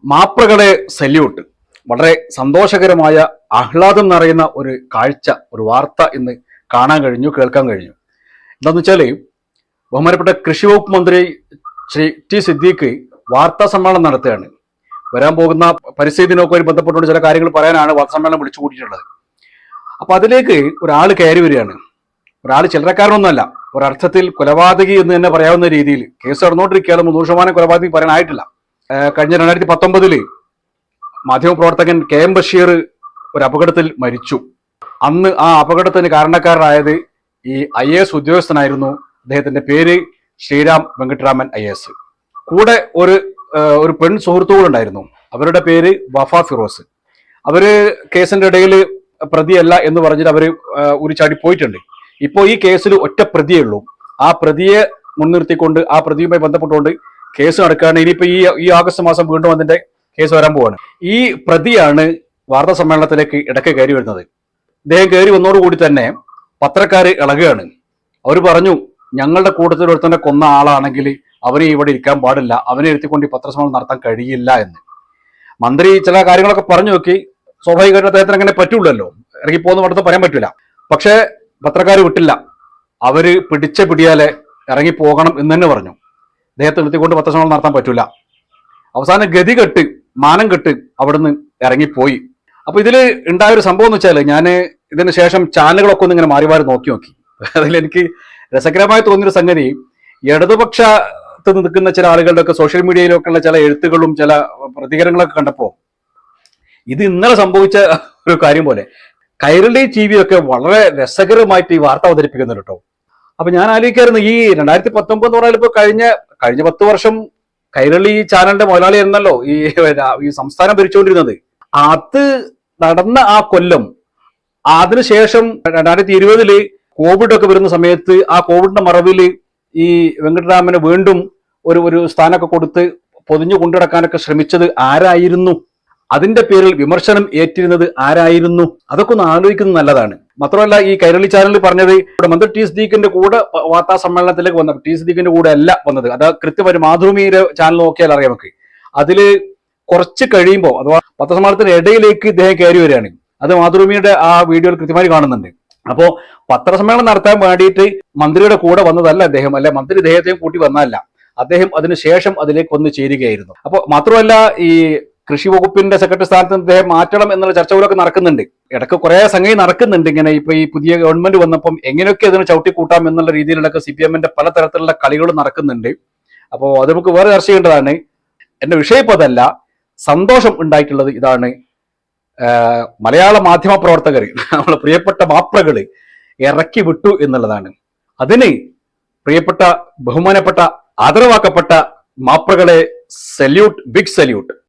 മാപ്രകളെ salute. വളരെ സന്തോഷകരമായ ആഹ്ലാദം നിറയുന്ന ഒരു കാഴ്ച, ഒരു വാർത്ത ഇന്ന് കാണാൻ കഴിഞ്ഞു, കേൾക്കാൻ കഴിഞ്ഞു. എന്താന്ന് വെച്ചാല് ബഹുമാനപ്പെട്ട കൃഷി വകുപ്പ് മന്ത്രി ശ്രീ ടി സിദ്ദീഖ് വാർത്താ സമ്മേളനം നടത്തുകയാണ്. വരാൻ പോകുന്ന പരിസ്ഥിതി ദിനവുമായി ബന്ധപ്പെട്ടുകൊണ്ട് ചില കാര്യങ്ങൾ പറയാനാണ് വാർത്താ സമ്മേളനം വിളിച്ചു കൂട്ടിയിട്ടുള്ളത്. അപ്പൊ അതിലേക്ക് ഒരാൾ കയറി വരികയാണ്. ഒരാൾ ചില്ലറക്കാരനൊന്നുമല്ല, ഒരർത്ഥത്തിൽ കൊലപാതകി എന്ന് തന്നെ പറയാവുന്ന രീതിയിൽ കേസ് നടന്നുകൊണ്ടിരിക്കുകയാണ്. 100% കൊലപാതകി പറയാനായിട്ടില്ല. കഴിഞ്ഞ 2019 മാധ്യമപ്രവർത്തകൻ KM ബഷീർ ഒരു അപകടത്തിൽ മരിച്ചു. അന്ന് ആ അപകടത്തിന് കാരണക്കാരനായത് ഈ IAS ഉദ്യോഗസ്ഥനായിരുന്നു. അദ്ദേഹത്തിന്റെ പേര് ശ്രീരാം വെങ്കിട്ടരാമൻ IAS. കൂടെ ഒരു പെൺ സുഹൃത്തുക്കളുണ്ടായിരുന്നു. അവരുടെ പേര് വഫ ഫിറോസ്. അവര് കേസിന്റെ ഇടയിൽ പ്രതിയല്ല എന്ന് പറഞ്ഞിട്ട് അവര് ഉരിച്ചാടി പോയിട്ടുണ്ട്. ഇപ്പോൾ ഈ കേസിൽ ഒറ്റ പ്രതിയേ ഉള്ളൂ. ആ പ്രതിയെ മുൻനിർത്തിക്കൊണ്ട്, ആ പ്രതിയുമായി ബന്ധപ്പെട്ടുകൊണ്ട് കേസ് നടക്കുകയാണ്. ഇനിയിപ്പോ ഈ ആഗസ്റ്റ് മാസം വീണ്ടും അതിന്റെ കേസ് വരാൻ പോവാണ്. ഈ പ്രതിയാണ് വാർത്താ സമ്മേളനത്തിലേക്ക് ഇടയ്ക്ക് കയറി വരുന്നത്. ഇദ്ദേഹം കയറി വന്നതോടുകൂടി തന്നെ പത്രക്കാര് ഇളകുകയാണ്. അവർ പറഞ്ഞു, ഞങ്ങളുടെ കൂട്ടത്തിൽ ഒരുത്തന്നെ കൊന്ന ആളാണെങ്കിൽ അവനെ ഇവിടെ ഇരിക്കാൻ പാടില്ല, അവനെ ഇരുത്തിക്കൊണ്ട് ഈ പത്രസമ്മേളനം നടത്താൻ കഴിയില്ല എന്ന്. മന്ത്രി ചില കാര്യങ്ങളൊക്കെ പറഞ്ഞു നോക്കി. സ്വാഭാവികമായിട്ട് അദ്ദേഹത്തിന് അങ്ങനെ പറ്റൂലല്ലോ, ഇറങ്ങി പോകുന്ന അടുത്ത് പറയാൻ പറ്റില്ല. പക്ഷേ പത്രക്കാർ വിട്ടില്ല. അവര് പിടിച്ച പിടിയാലെ ഇറങ്ങി പോകണം എന്ന് തന്നെ പറഞ്ഞു. അദ്ദേഹത്തെ നിർത്തിക്കൊണ്ട് പത്രസമ്മേളനം നടത്താൻ പറ്റൂല. അവസാനം ഗതി കെട്ട്, മാനം കെട്ട് അവിടുന്ന് ഇറങ്ങിപ്പോയി. അപ്പൊ ഇതില് ഉണ്ടായ ഒരു സംഭവം എന്ന് വെച്ചാല്, ഞാൻ ഇതിന് ശേഷം ചാനലുകളൊക്കെ ഒന്ന് ഇങ്ങനെ മാറി നോക്കി. അതിലെനിക്ക് രസകരമായി തോന്നിയൊരു സംഗതി, ഇടതുപക്ഷത്ത് നിൽക്കുന്ന ചില ആളുകളുടെ ഒക്കെ സോഷ്യൽ മീഡിയയിലൊക്കെ ഉള്ള ചില എഴുത്തുകളും ചില പ്രതികരണങ്ങളൊക്കെ കണ്ടപ്പോ ഇത് ഇന്നലെ സംഭവിച്ച ഒരു കാര്യം പോലെ കൈരളി TV ഒക്കെ വളരെ രസകരമായിട്ട് ഈ വാർത്ത അവതരിപ്പിക്കുന്നുണ്ട് കേട്ടോ. അപ്പൊ ഞാൻ ആലോചിക്കായിരുന്നു, ഈ 2019 എന്ന് പറഞ്ഞാൽ ഇപ്പൊ കഴിഞ്ഞ 10 വർഷം കൈരളി ചാനലിന്റെ മുതലാളി ആയിരുന്നല്ലോ ഈ സംസ്ഥാനം ഭരിച്ചുകൊണ്ടിരുന്നത്. അത് നടന്ന ആ കൊല്ലം, അതിനുശേഷം 2020 കോവിഡ് ഒക്കെ വരുന്ന സമയത്ത് ആ കോവിഡിന്റെ മറവിൽ ഈ വെങ്കട്ടരാമന് വീണ്ടും ഒരു സ്ഥാനമൊക്കെ കൊടുത്ത് പൊതിഞ്ഞു കൊണ്ടുനടക്കാനൊക്കെ ശ്രമിച്ചത് ആരായിരുന്നു? അതിന്റെ പേരിൽ വിമർശനം ഏറ്റിരുന്നത് ആരായിരുന്നു? അതൊക്കെ ഒന്ന് ആലോചിക്കുന്നത് നല്ലതാണ്. മാത്രമല്ല, ഈ കൈരളി ചാനലിൽ പറഞ്ഞത് മന്ത്രി ടി സിദ്ദീഖിന്റെ കൂടെ വാർത്താ സമ്മേളനത്തിലേക്ക് വന്നത് ടി സിദ്ദീഖിന്റെ കൂടെ അല്ല വന്നത്. അത് കൃത്യമായി മാതൃഭൂമിയുടെ ചാനൽ നോക്കിയാൽ അറിയാം നമുക്ക്. അതില് കുറച്ച് കഴിയുമ്പോൾ, അഥവാ പത്രസമ്മേളനത്തിന്റെ ഇടയിലേക്ക് ഇദ്ദേഹം കയറി വരികയാണ്. അത് മാതൃഭൂമിയുടെ ആ വീഡിയോയിൽ കൃത്യമായി കാണുന്നുണ്ട്. അപ്പോ പത്രസമ്മേളനം നടത്താൻ വേണ്ടിയിട്ട് മന്ത്രിയുടെ കൂടെ വന്നതല്ല അദ്ദേഹം, അല്ലെ മന്ത്രി ഇദ്ദേഹത്തെയും കൂട്ടി വന്നതല്ല. അദ്ദേഹം അതിനുശേഷം അതിലേക്ക് വന്ന് ചേരുകയായിരുന്നു. അപ്പൊ മാത്രമല്ല, ഈ കൃഷി വകുപ്പിന്റെ സെക്രട്ടറി സ്ഥാനത്ത് അദ്ദേഹം മാറ്റണം എന്നുള്ള ചർച്ചകളൊക്കെ നടക്കുന്നുണ്ട്. ഇടയ്ക്ക് കുറെ സംഗതി നടക്കുന്നുണ്ട്. ഇങ്ങനെ ഇപ്പൊ ഈ പുതിയ ഗവൺമെന്റ് വന്നപ്പം എങ്ങനെയൊക്കെ അതിനെ ചവിട്ടിക്കൂട്ടാം എന്നുള്ള രീതിയിലൊക്കെ CPM-ന്റെ പലതരത്തിലുള്ള കളികൾ നടക്കുന്നുണ്ട്. അപ്പോൾ അത് നമുക്ക് വേറെ ചർച്ച ചെയ്യേണ്ടതാണ്. എന്റെ വിഷയം ഇപ്പൊ അതല്ല. സന്തോഷം ഉണ്ടായിട്ടുള്ളത് ഇതാണ്, മലയാള മാധ്യമ പ്രവർത്തകർ, നമ്മളെ പ്രിയപ്പെട്ട മാപ്രകള് ഇറക്കി വിട്ടു എന്നുള്ളതാണ്. അതിന് പ്രിയപ്പെട്ട ബഹുമാനപ്പെട്ട ആദരവാക്കപ്പെട്ട മാപ്രകളെ സല്യൂട്ട്, ബിഗ് സല്യൂട്ട്.